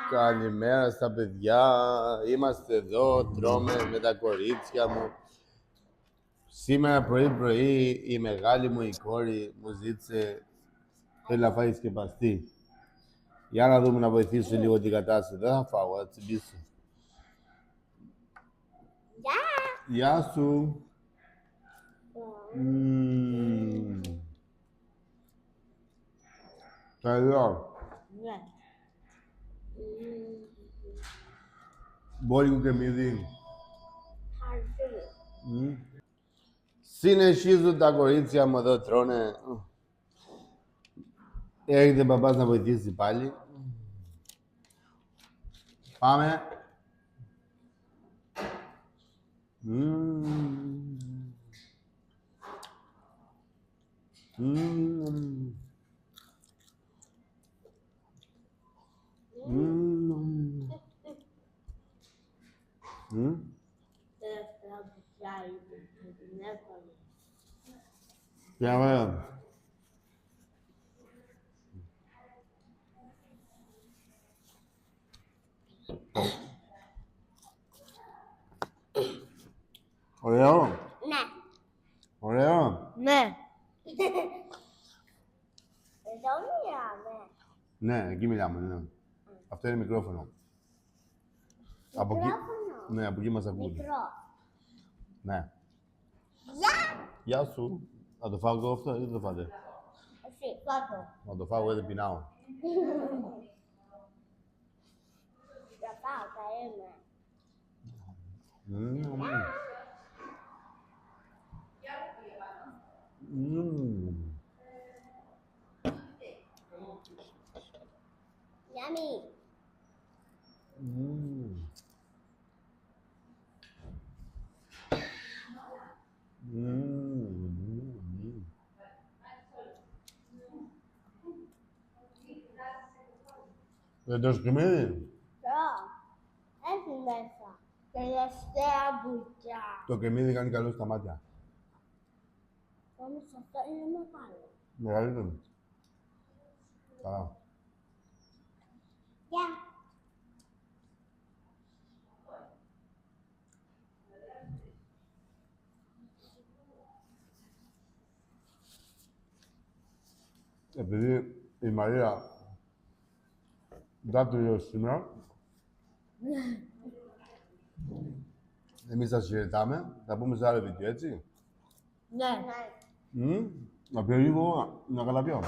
Καλημέρα στα παιδιά. Είμαστε εδώ, τρώμε με τα κορίτσια μου. Σήμερα πρωί η μεγάλη μου η κόρη μου ζήτησε θέλει να φάει σκεπαστή. Για να δούμε να βοηθήσω λίγο την κατάσταση. Δεν θα φάω, θα τσιμπήσω. Γεια σου. Καλό. Ναι. Μπόλικο και μύδι. Συνεχίζουν τα κορίτσια μου εδώ, τρώνε. Έρχεται μπαμπάς να βοηθήσει πάλι. Πάμε. Για μένα. Ωραίο. Ναι. Ωραίο. Ναι. Εδώ μιλάμε. Ναι, εκεί μιλάμε, ναι. Αυτό είναι μικρόφωνο. Από εκεί... Μικρόφωνο. Ναι, από εκεί μας ακούνε. Μικρό. Ναι. Γεια! Γεια σου. Να το φάω εγώ αυτό ή δεν το φάτε. Εσύ, κάτω. Να το φάω, δεν πεινάω. Θα πάω, θα είμαι. Yummy. Δεν το σκυμίδι. Έχει μέσα. Τελευταία μπουκιά. Το κρεμμύδι κάνει καλό στα μάτια. Όμως αυτό είναι μεγάλο. Μεγαλύτερο. Καλά. Γεια. Επειδή η Μαρία δεν τελειώσει σήμερα, εμείς σας χαιρετάμε. Θα πούμε σε άλλο βίντεο, έτσι. Ναι. Να πιω λίγο, να καταλαβαίνω.